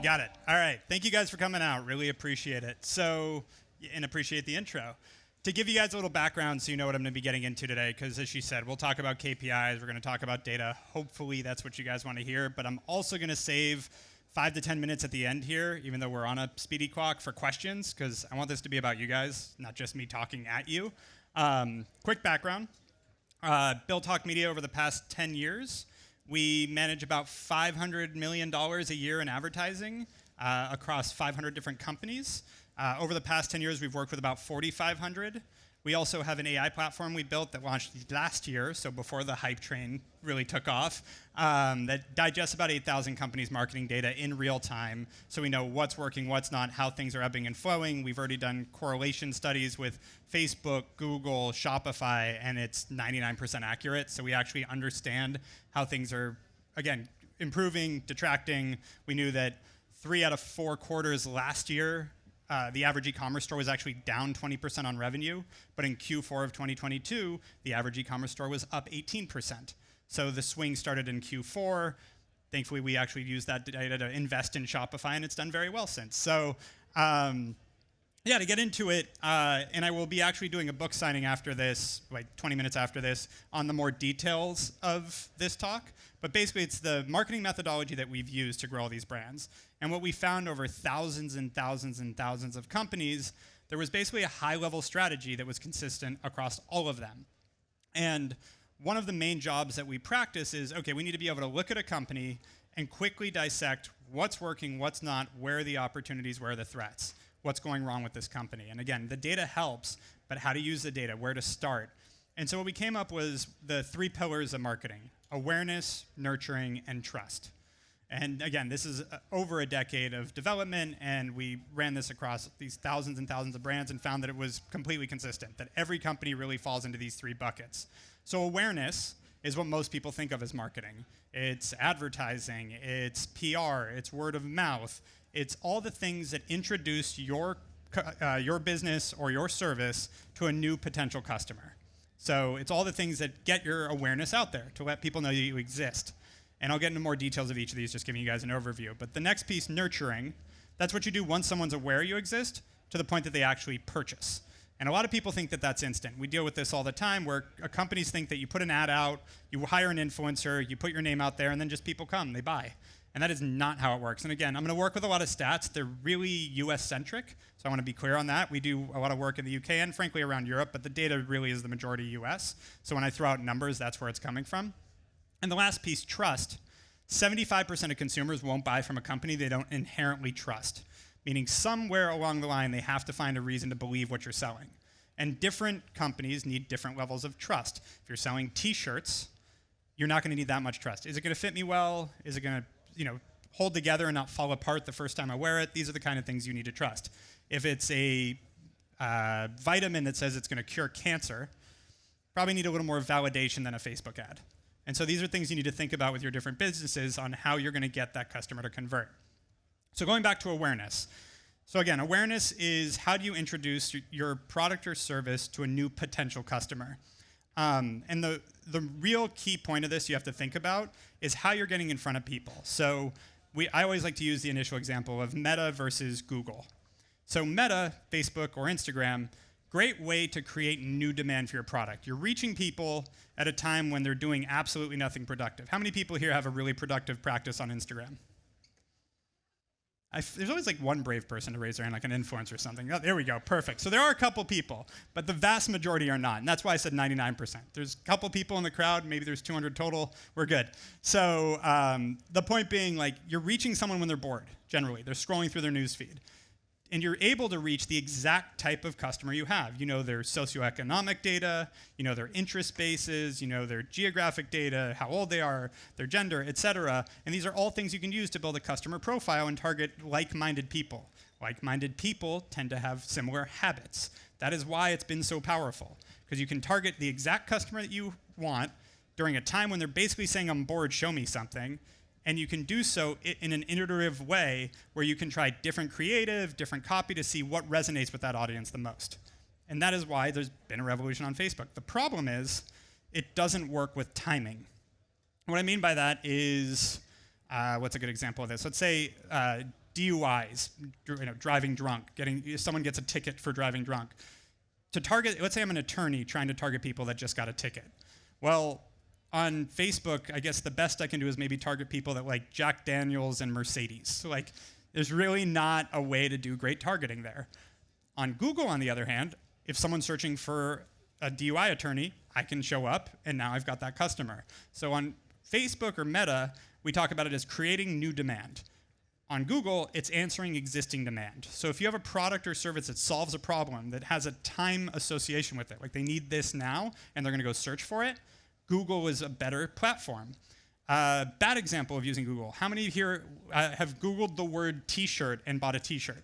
We got it. All right. Thank you guys for coming out. Really appreciate it. So, and appreciate the intro. To give you guys a little background so you know what I'm going to be getting into today, because as she said, we'll talk about KPIs, we're going to talk about data. Hopefully that's what you guys want to hear, but I'm also going to save 5 to 10 minutes at the end here, even though we're on a speedy clock, for questions, because I want this to be about you guys, not just me talking at you. Quick background. Built Hawk Media over the past 10 years. We manage about $500 million a year in advertising across 500 different companies. Over the past 10 years, we've worked with about 4,500. We also have an AI platform we built that launched last year, so before the hype train really took off, that digests about 8,000 companies' marketing data in real time, so we know what's working, what's not, how things are ebbing and flowing. We've already done correlation studies with Facebook, Google, Shopify, and it's 99% accurate, so we actually understand how things are, again, improving, detracting. We knew that 3 out of 4 quarters last year, the average e-commerce store was actually down 20% on revenue, but in Q4 of 2022, the average e-commerce store was up 18%. So the swing started in Q4. Thankfully, we actually used that data to invest in Shopify, and it's done very well since. So yeah, to get into it, and I will be actually doing a book signing after this, like 20 minutes after this, on the more details of this talk. But basically, it's the marketing methodology that we've used to grow all these brands. And what we found over thousands and thousands and thousands of companies, there was basically a high-level strategy that was consistent across all of them. And one of the main jobs that we practice is, okay, we need to be able to look at a company and quickly dissect what's working, what's not, where are the opportunities, where are the threats, what's going wrong with this company. And again, the data helps, but how to use the data, where to start. And so what we came up was the 3 pillars of marketing: awareness, nurturing, and trust. And again, this is over a decade of development, and we ran this across these thousands and thousands of brands and found that it was completely consistent, that every company really falls into these 3 buckets. So awareness is what most people think of as marketing. It's advertising, it's PR, it's word of mouth, it's all the things that introduce your business or your service to a new potential customer. So it's all the things that get your awareness out there to let people know that you exist. And I'll get into more details of each of these, just giving you guys an overview. But the next piece, nurturing, that's what you do once someone's aware you exist to the point that they actually purchase. And a lot of people think that that's instant. We deal with this all the time, where companies think that you put an ad out, you hire an influencer, you put your name out there, and then just people come, they buy. And that is not how it works. And again, I'm going to work with a lot of stats. They're really US-centric, so I want to be clear on that. We do a lot of work in the UK and frankly around Europe, but the data really is the majority US. So when I throw out numbers, that's where it's coming from. And the last piece, trust. 75% of consumers won't buy from a company they don't inherently trust, meaning somewhere along the line they have to find a reason to believe what you're selling. And different companies need different levels of trust. If you're selling t-shirts, you're not going to need that much trust. Is it going to fit me well? Is it going to hold together and not fall apart the first time I wear it? These are the kind of things you need to trust. If it's a vitamin that says it's going to cure cancer, probably need a little more validation than a Facebook ad. And so these are things you need to think about with your different businesses on how you're going to get that customer to convert. So going back to awareness. So again, awareness is how do you introduce your product or service to a new potential customer. And the real key point of this you have to think about is how you're getting in front of people. So I always like to use the initial example of Meta versus Google. So Meta, Facebook, or Instagram, great way to create new demand for your product. You're reaching people at a time when they're doing absolutely nothing productive. How many people here have a really productive practice on Instagram? There's always like one brave person to raise their hand, like an influencer or something. Oh, there we go, perfect. So there are a couple people, but the vast majority are not, and that's why I said 99%. There's a couple people in the crowd, maybe there's 200 total, we're good. So the point being, like, you're reaching someone when they're bored, generally. They're scrolling through their news feed. And you're able to reach the exact type of customer you have. You know their socioeconomic data, you know their interest bases, you know their geographic data, how old they are, their gender, et cetera. And these are all things you can use to build a customer profile and target like-minded people. Like-minded people tend to have similar habits. That is why it's been so powerful, because you can target the exact customer that you want during a time when they're basically saying, I'm bored, show me something. And you can do so in an iterative way where you can try different creative, different copy to see what resonates with that audience the most. And that is why there's been a revolution on Facebook. The problem is it doesn't work with timing. What I mean by that is, what's a good example of this? Let's say DUIs, driving drunk, someone gets a ticket for driving drunk. To target, let's say I'm an attorney trying to target people that just got a ticket. Well, on Facebook, I guess the best I can do is maybe target people that like Jack Daniels and Mercedes. So like, there's really not a way to do great targeting there. On Google, on the other hand, if someone's searching for a DUI attorney, I can show up, and now I've got that customer. So on Facebook or Meta, we talk about it as creating new demand. On Google, it's answering existing demand. So if you have a product or service that solves a problem that has a time association with it, like they need this now, and they're gonna go search for it, Google is a better platform. Bad example of using Google. How many here have Googled the word t-shirt and bought a t-shirt?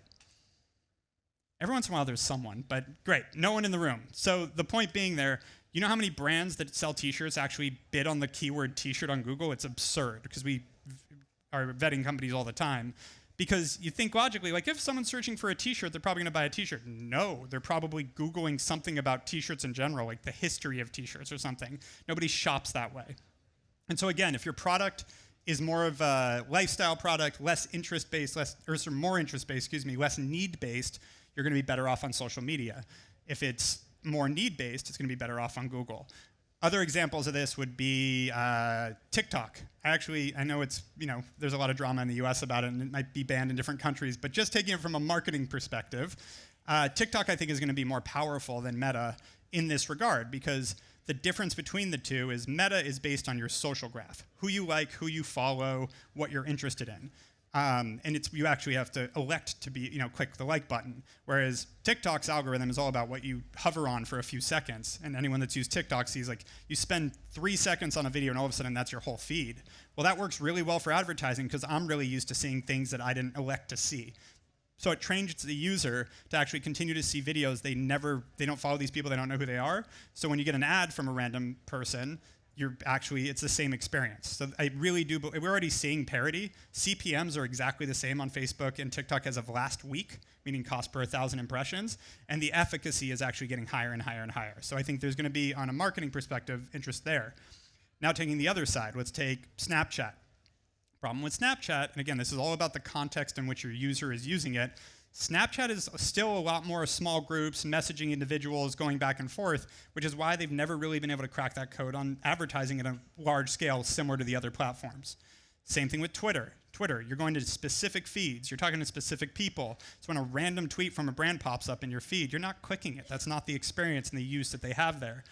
Every once in a while there's someone, but great, no one in the room. So the point being there, you know how many brands that sell t-shirts actually bid on the keyword t-shirt on Google? It's absurd, because we are vetting companies all the time. Because you think logically, like if someone's searching for a t-shirt, they're probably gonna buy a t-shirt. No, they're probably Googling something about t-shirts in general, like the history of t-shirts or something. Nobody shops that way. And so again, if your product is more of a lifestyle product, less interest-based, more interest-based, excuse me, less need-based, you're gonna be better off on social media. If it's more need-based, it's gonna be better off on Google. Other examples of this would be TikTok. I know it's, there's a lot of drama in the US about it, and it might be banned in different countries, but just taking it from a marketing perspective, TikTok I think is gonna be more powerful than Meta in this regard, because the difference between the two is Meta is based on your social graph, who you like, who you follow, what you're interested in. And you actually have to elect to be, click the like button. Whereas TikTok's algorithm is all about what you hover on for a few seconds. And anyone that's used TikTok sees like you spend 3 seconds on a video and all of a sudden that's your whole feed. Well, that works really well for advertising because I'm really used to seeing things that I didn't elect to see. So it trains the user to actually continue to see videos they don't follow these people, they don't know who they are. So when you get an ad from a random person, it's the same experience. So I really do, but we're already seeing parity. CPMs are exactly the same on Facebook and TikTok as of last week, meaning cost per 1,000 impressions, and the efficacy is actually getting higher and higher and higher. So I think there's gonna be, on a marketing perspective, interest there. Now taking the other side, let's take Snapchat. Problem with Snapchat, and again, this is all about the context in which your user is using it. Snapchat is still a lot more small groups, messaging individuals, going back and forth, which is why they've never really been able to crack that code on advertising at a large scale similar to the other platforms. Same thing with Twitter. You're going to specific feeds, you're talking to specific people. So when a random tweet from a brand pops up in your feed, you're not clicking it. That's not the experience and the use that they have there.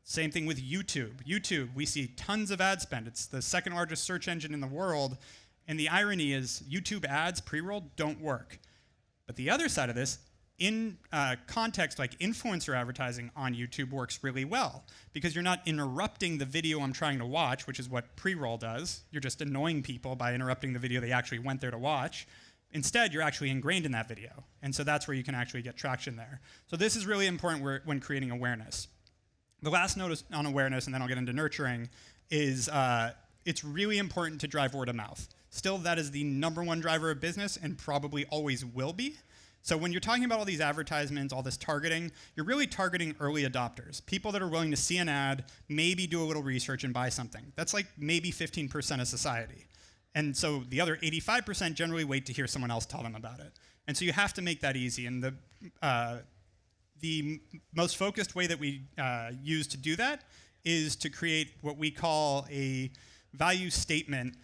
Same thing with YouTube. We see tons of ad spend. It's the second largest search engine in the world. And the irony is YouTube ads pre-roll don't work. But the other side of this, in context like influencer advertising on YouTube works really well because you're not interrupting the video I'm trying to watch, which is what pre-roll does. You're just annoying people by interrupting the video they actually went there to watch. Instead, you're actually ingrained in that video. And so that's where you can actually get traction there. So this is really important when creating awareness. The last note on awareness, and then I'll get into nurturing, is it's really important to drive word of mouth. Still, that is the #1 driver of business and probably always will be. So when you're talking about all these advertisements, all this targeting, you're really targeting early adopters, people that are willing to see an ad, maybe do a little research and buy something. That's like maybe 15% of society. And so the other 85% generally wait to hear someone else tell them about it. And so you have to make that easy. And the most focused way that we use to do that is to create what we call a value statement,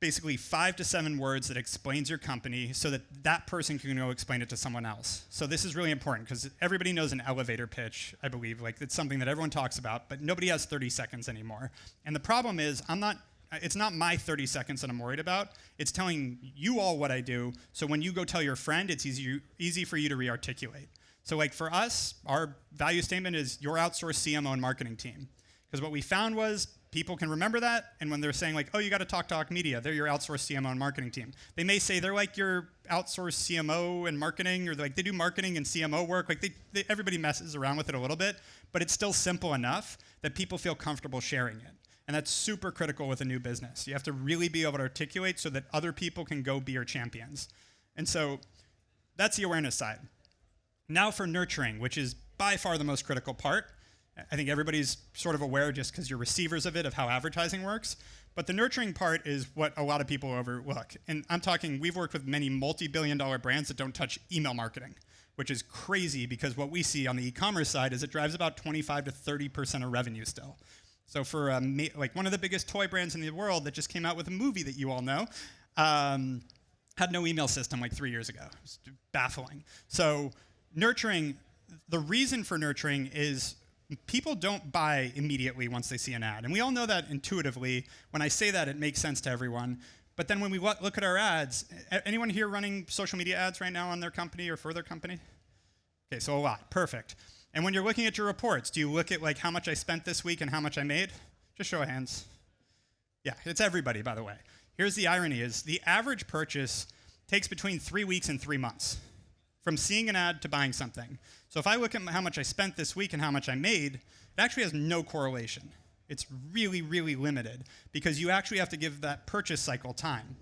basically 5 to 7 words that explains your company so that that person can go explain it to someone else. So this is really important because everybody knows an elevator pitch, I believe. Like it's something that everyone talks about, but nobody has 30 seconds anymore. And the problem is it's not my 30 seconds that I'm worried about. It's telling you all what I do, so when you go tell your friend, it's easy for you to re-articulate. So like for us, our value statement is your outsourced CMO and marketing team. Because what we found was people can remember that, and when they're saying like, oh, you got to talk media, they're your outsourced CMO and marketing team. They may say they're like your outsourced CMO and marketing, or like they do marketing and CMO work. Like everybody messes around with it a little bit, but it's still simple enough that people feel comfortable sharing it. And that's super critical with a new business. You have to really be able to articulate so that other people can go be your champions. And so that's the awareness side. Now for nurturing, which is by far the most critical part. I think everybody's sort of aware just because you're receivers of it, of how advertising works. But the nurturing part is what a lot of people overlook. And I'm talking, we've worked with many multi-billion-dollar brands that don't touch email marketing, which is crazy because what we see on the e-commerce side is it drives about 25 to 30% of revenue still. So for like one of the biggest toy brands in the world that just came out with a movie that you all know, had no email system like 3 years ago. It's baffling. So nurturing, the reason for nurturing is people don't buy immediately once they see an ad. And we all know that intuitively. When I say that, it makes sense to everyone. But then when we look at our ads, anyone here running social media ads right now on their company or for their company? Okay, so a lot, perfect. And when you're looking at your reports, do you look at like how much I spent this week and how much I made? Just show of hands. Yeah, it's everybody, by the way. Here's the irony is the average purchase takes between 3 weeks and 3 months from seeing an ad to buying something. So if I look at how much I spent this week and how much I made, it actually has no correlation. It's really, really limited because you actually have to give that purchase cycle time.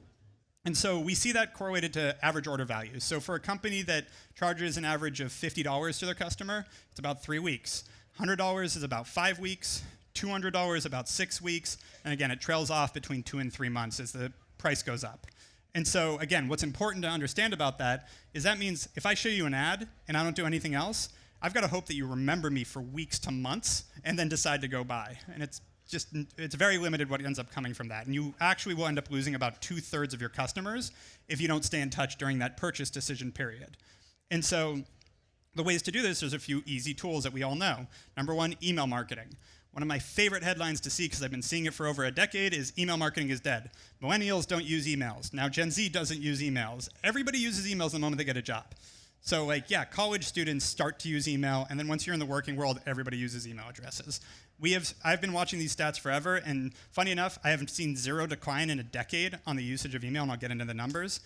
And so we see that correlated to average order values. So for a company that charges an average of $50 to their customer, it's about 3 weeks. $100 is about 5 weeks. $200 about 6 weeks. And again, it trails off between 2 and 3 months as the price goes up. And so again, what's important to understand about that is that means if I show you an ad and I don't do anything else, I've got to hope that you remember me for weeks to months and then decide to go buy. And it's very limited what ends up coming from that. And you actually will end up losing about 2/3 of your customers if you don't stay in touch during that purchase decision period. And so the ways to do this, there's a few easy tools that we all know. Number one, email marketing. One of my favorite headlines to see, because I've been seeing it for over a decade, is email marketing is dead. Millennials don't use emails. Now Gen Z doesn't use emails. Everybody uses emails the moment they get a job. So like, yeah, college students start to use email, and then once you're in the working world, everybody uses email addresses. I've been watching these stats forever, and funny enough, I haven't seen zero decline in a decade on the usage of email, and I'll get into the numbers.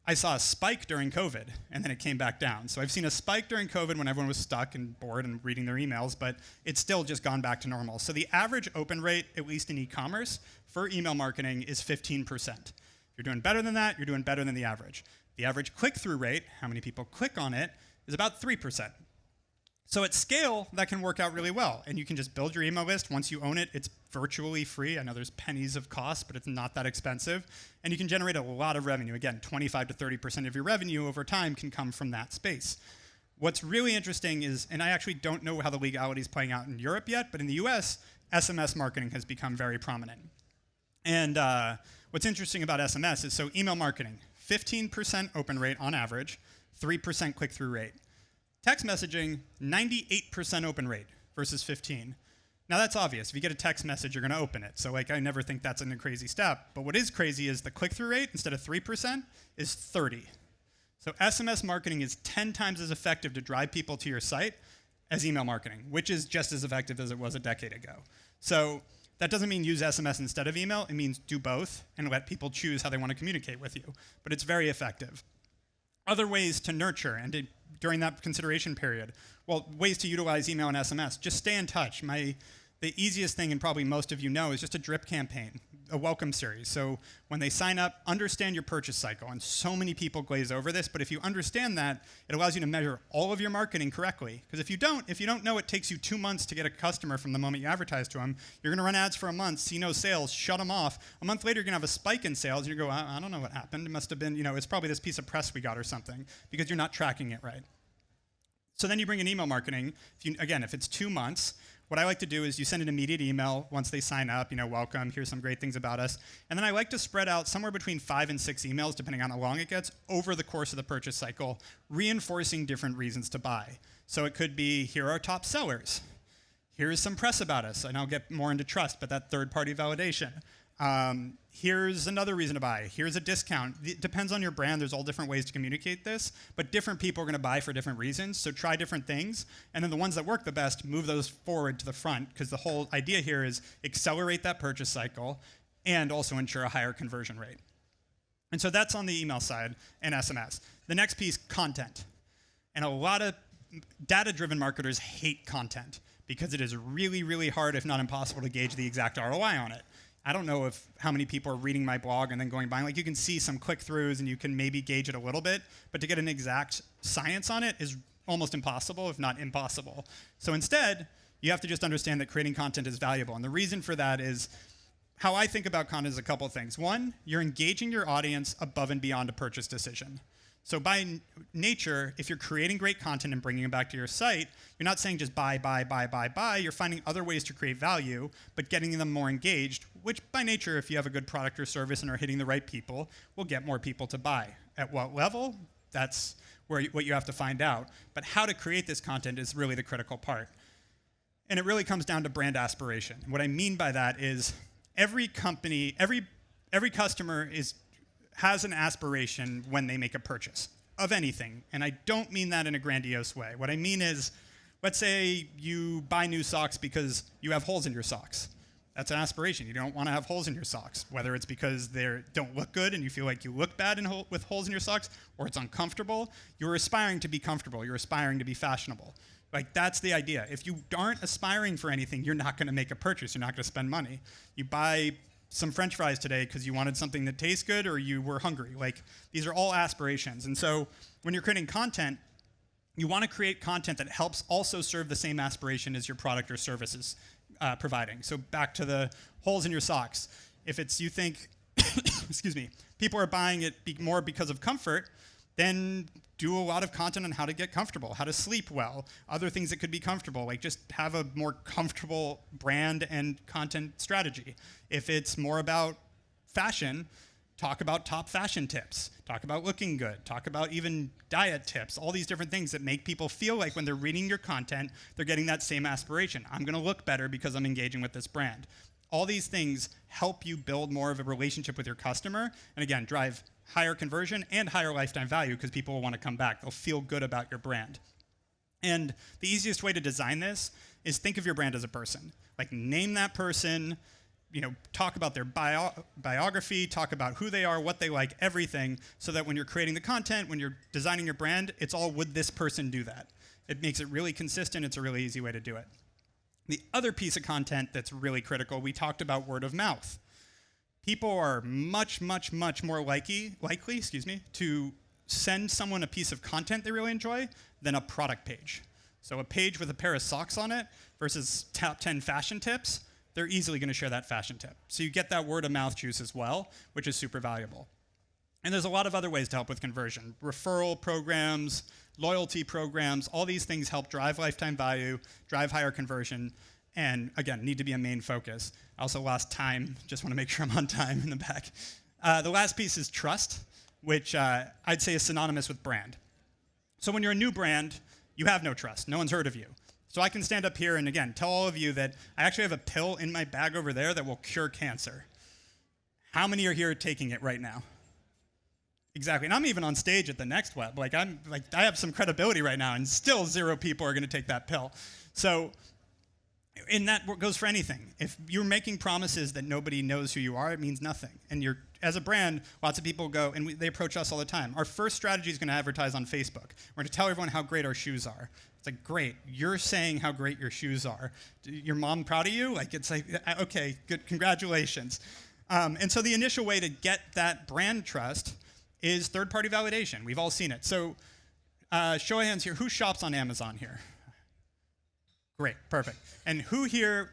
I saw a spike during COVID, and then it came back down. So I've seen a spike during COVID when everyone was stuck and bored and reading their emails, but it's still just gone back to normal. So the average open rate, at least in e-commerce, for email marketing is 15%. If you're doing better than that, you're doing better than the average. The average click-through rate, how many people click on it, is about 3%. So at scale, that can work out really well. And you can just build your email list. Once you own it, it's virtually free. I know there's pennies of cost, but it's not that expensive. And you can generate a lot of revenue. Again, 25 to 30% of your revenue over time can come from that space. What's really interesting is, and I actually don't know how the legality is playing out in Europe yet, but in the US, SMS marketing has become very prominent. And what's interesting about SMS is, so email marketing, 15% open rate on average, 3% click-through rate. Text messaging, 98% open rate versus 15. Now that's obvious. If you get a text message, you're going to open it. So like, I never think that's a crazy step. But what is crazy is the click-through rate, instead of 3%, is 30. So SMS marketing is 10 times as effective to drive people to your site as email marketing, which is just as effective as it was a decade ago. So that doesn't mean use SMS instead of email. It means do both and let people choose how they want to communicate with you. But it's very effective. Other ways to nurture and during that consideration period, well, ways to utilize email and SMS. Just stay in touch. The easiest thing, and probably most of you know, is just a drip campaign, a welcome series. So when they sign up, understand your purchase cycle. And so many people glaze over this, but if you understand that, it allows you to measure all of your marketing correctly. Because if you don't know it takes you 2 months to get a customer from the moment you advertise to them, you're going to run ads for a month, see no sales, shut them off. A month later, you're going to have a spike in sales, and you go, I don't know what happened. It must have been, it's probably this piece of press we got or something, because you're not tracking it right. So then you bring in email marketing. If it's 2 months, what I like to do is you send an immediate email once they sign up, welcome, here's some great things about us. And then I like to spread out somewhere between 5 and 6 emails, depending on how long it gets, over the course of the purchase cycle, reinforcing different reasons to buy. So it could be, here are our top sellers. Here's some press about us, and I'll get more into trust, but that third-party validation. Here's another reason to buy. Here's a discount. It depends on your brand. There's all different ways to communicate this, but different people are going to buy for different reasons, so try different things, and then the ones that work the best, move those forward to the front, because the whole idea here is accelerate that purchase cycle and also ensure a higher conversion rate. And so that's on the email side and SMS. The next piece, content. And a lot of data-driven marketers hate content because it is really, really hard, if not impossible, to gauge the exact ROI on it. I don't know how many people are reading my blog and then going buying. Like, you can see some click-throughs and you can maybe gauge it a little bit, but to get an exact science on it is almost impossible, if not impossible. So instead, you have to just understand that creating content is valuable. And the reason for that is how I think about content is a couple things. One, you're engaging your audience above and beyond a purchase decision. So by nature, if you're creating great content and bringing it back to your site, you're not saying just buy, buy, buy, buy, buy. You're finding other ways to create value, but getting them more engaged, which by nature, if you have a good product or service and are hitting the right people, will get more people to buy. At what level? That's what you have to find out. But how to create this content is really the critical part. And it really comes down to brand aspiration. What I mean by that is every company, every customer has an aspiration when they make a purchase of anything. And I don't mean that in a grandiose way. What I mean is, let's say you buy new socks because you have holes in your socks. That's an aspiration. You don't want to have holes in your socks, whether it's because they don't look good and you feel like you look bad with holes in your socks, or it's uncomfortable. You're aspiring to be comfortable. You're aspiring to be fashionable. Like, that's the idea. If you aren't aspiring for anything, you're not going to make a purchase. You're not going to spend money. You buy some French fries today because you wanted something that tastes good or you were hungry. Like, these are all aspirations. And so when you're creating content, you want to create content that helps also serve the same aspiration as your product or services providing. So back to the holes in your socks. If it's you think, excuse me, people are buying it more because of comfort, then do a lot of content on how to get comfortable, how to sleep well, other things that could be comfortable, like just have a more comfortable brand and content strategy. If it's more about fashion, talk about top fashion tips, talk about looking good, talk about even diet tips, all these different things that make people feel like when they're reading your content, they're getting that same aspiration. I'm gonna look better because I'm engaging with this brand. All these things help you build more of a relationship with your customer, and again, drive higher conversion and higher lifetime value because people will want to come back. They'll feel good about your brand. And the easiest way to design this is think of your brand as a person. Like, name that person, talk about their biography, talk about who they are, what they like, everything, so that when you're creating the content, when you're designing your brand, it's all, would this person do that? It makes it really consistent. It's a really easy way to do it. The other piece of content that's really critical, we talked about word of mouth. People are much, much, much more likely, to send someone a piece of content they really enjoy than a product page. So a page with a pair of socks on it versus top 10 fashion tips, they're easily going to share that fashion tip. So you get that word of mouth juice as well, which is super valuable. And there's a lot of other ways to help with conversion. Referral programs, loyalty programs, all these things help drive lifetime value, drive higher conversion, and again, need to be a main focus. I also lost time, just want to make sure I'm on time in the back. The last piece is trust, which I'd say is synonymous with brand. So when you're a new brand, you have no trust. No one's heard of you. So I can stand up here and again, tell all of you that I actually have a pill in my bag over there that will cure cancer. How many are here taking it right now? Exactly, and I'm even on stage at the Next Web. I have some credibility right now, and still 0 people are going to take that pill. So, and that goes for anything. If you're making promises that nobody knows who you are, it means nothing. And as a brand, lots of people go, and they approach us all the time. Our first strategy is going to advertise on Facebook. We're going to tell everyone how great our shoes are. It's like, great, you're saying how great your shoes are. Your mom proud of you? Okay, good, congratulations. And so the initial way to get that brand trust is third-party validation. We've all seen it. So show of hands here, who shops on Amazon here? Great, perfect. And who here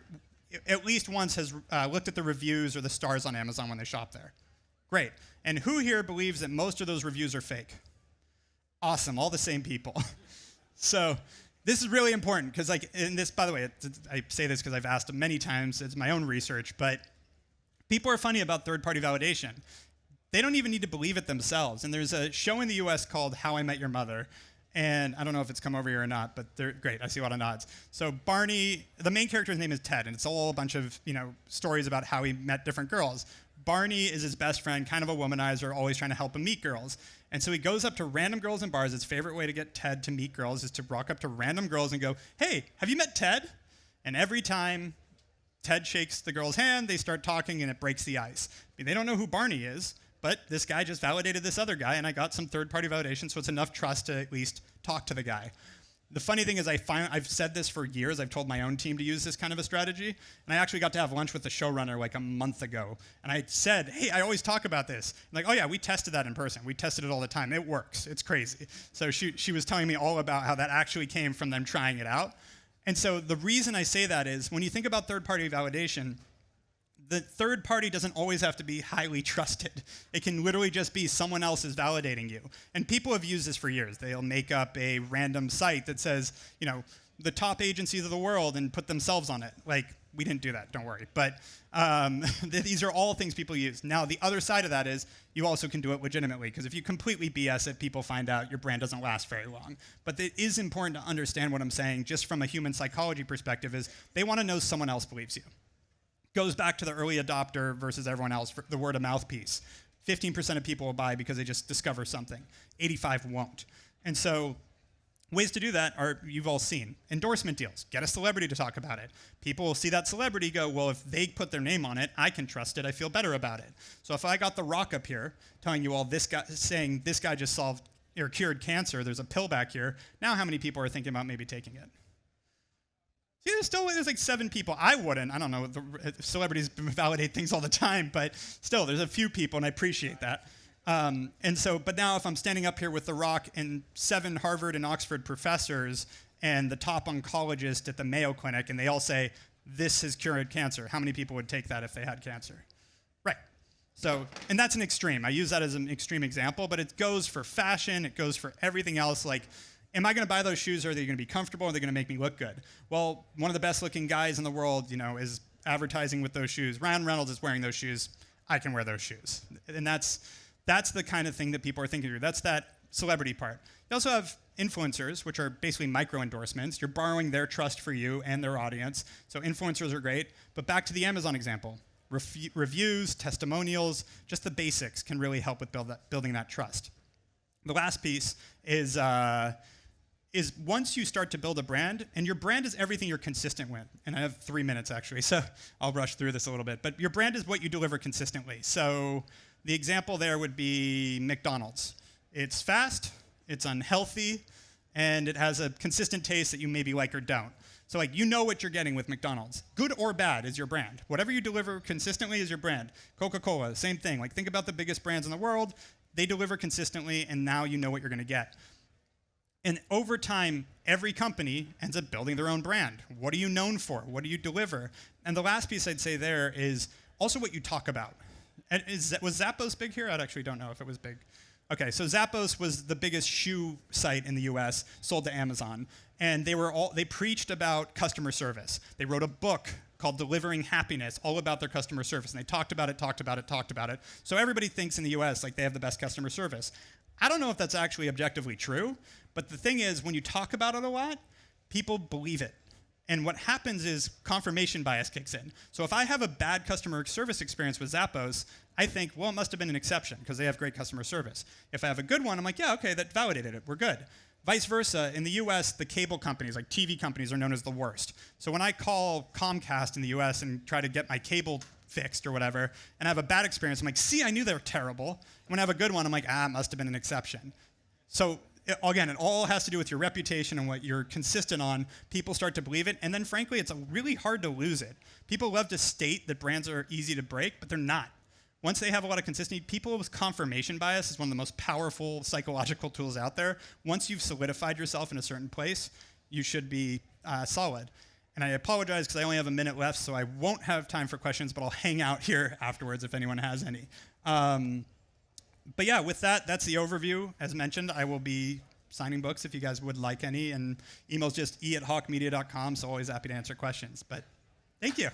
at least once has looked at the reviews or the stars on Amazon when they shop there? Great. And who here believes that most of those reviews are fake? Awesome, all the same people. So this is really important because, in this, by the way, I say this because I've asked them many times, it's my own research, but people are funny about third-party validation. They don't even need to believe it themselves. And there's a show in the US called How I Met Your Mother. And I don't know if it's come over here or not, but they're great. I see a lot of nods. So Barney, the main character's name is Ted, and it's all a bunch of stories about how he met different girls. Barney is his best friend, kind of a womanizer, always trying to help him meet girls. And so he goes up to random girls in bars. His favorite way to get Ted to meet girls is to walk up to random girls and go, "Hey, have you met Ted?" And every time Ted shakes the girl's hand, they start talking, and it breaks the ice. I mean, they don't know who Barney is, but this guy just validated this other guy, and I got some third-party validation, so it's enough trust to at least talk to the guy. The funny thing is I've said this for years. I've told my own team to use this kind of a strategy, and I actually got to have lunch with the showrunner a month ago, and I said, "Hey, I always talk about this." I'm "Oh yeah, we tested that in person. We tested it all the time. It works. It's crazy." So she was telling me all about how that actually came from them trying it out. And so the reason I say that is when you think about third-party validation, The third party doesn't always have to be highly trusted. It can literally just be someone else is validating you. And people have used this for years. They'll make up a random site that says, you know, the top agencies of the world and put themselves on it. Like, we didn't do that, don't worry. But these are all things people use. Now, the other side of that is you also can do it legitimately, because if you completely BS it, people find out your brand doesn't last very long. But it is important to understand what I'm saying just from a human psychology perspective is they want to know someone else believes you. Goes back to the early adopter versus everyone else, for the word of mouth piece. 15% of people will buy because they just discover something. 85 won't. And so ways to do that are, you've all seen. Endorsement deals. Get a celebrity to talk about it. People will see that celebrity, go, well, if they put their name on it, I can trust it, I feel better about it. So if I got The Rock up here telling you all this guy, saying this guy just solved or cured cancer, there's a pill back here, now how many people are thinking about maybe taking it? See, there's like 7 people. I wouldn't. I don't know. Celebrities validate things all the time, but still, there's a few people, and I appreciate that. But now if I'm standing up here with The Rock and 7 Harvard and Oxford professors and the top oncologist at the Mayo Clinic, and they all say, this has cured cancer, how many people would take that if they had cancer? Right. So, and that's an extreme. I use that as an extreme example, but it goes for fashion. It goes for everything else. Like, am I going to buy those shoes? Or are they going to be comfortable? Or are they going to make me look good? Well, one of the best looking guys in the world, you know, is advertising with those shoes. Ryan Reynolds is wearing those shoes. I can wear those shoes. And that's the kind of thing that people are thinking through. That's that celebrity part. You also have influencers, which are basically micro endorsements. You're borrowing their trust for you and their audience. So influencers are great. But back to the Amazon example. Reviews, testimonials, just the basics can really help with building that trust. The last piece is once you start to build a brand, and your brand is everything you're consistent with. And I have 3 minutes, actually, so I'll rush through this a little bit. But your brand is what you deliver consistently. So the example there would be McDonald's. It's fast, it's unhealthy, and it has a consistent taste that you maybe like or don't. So like, you know what you're getting with McDonald's. Good or bad is your brand. Whatever you deliver consistently is your brand. Coca-Cola, same thing. Like, think about the biggest brands in the world. They deliver consistently, and now you know what you're going to get. And over time, every company ends up building their own brand. What are you known for? What do you deliver? And the last piece I'd say there is also what you talk about. Was Zappos big here? I actually don't know if it was big. Okay, so Zappos was the biggest shoe site in the US, sold to Amazon. And they preached about customer service. They wrote a book called Delivering Happiness, all about their customer service. And they talked about it. So everybody thinks in the US like they have the best customer service. I don't know if that's actually objectively true, but the thing is, when you talk about it a lot, people believe it. And what happens is confirmation bias kicks in. So if I have a bad customer service experience with Zappos, I think, well, it must have been an exception because they have great customer service. If I have a good one, I'm like, yeah, okay, that validated it. We're good. Vice versa, in the US, the cable companies, like TV companies, are known as the worst. So when I call Comcast in the US and try to get my cable fixed or whatever, and I have a bad experience, I'm like, see, I knew they were terrible. When I have a good one, I'm like, it must have been an exception. So again, it all has to do with your reputation and what you're consistent on. People start to believe it, and then frankly, it's really hard to lose it. People love to state that brands are easy to break, but they're not. Once they have a lot of consistency, people with confirmation bias is one of the most powerful psychological tools out there. Once you've solidified yourself in a certain place, you should be solid. And I apologize because I only have a minute left, so I won't have time for questions, but I'll hang out here afterwards if anyone has any. But yeah, with that, that's the overview. As mentioned, I will be signing books if you guys would like any, and email's just e@hawkmedia.com, so always happy to answer questions. But thank you.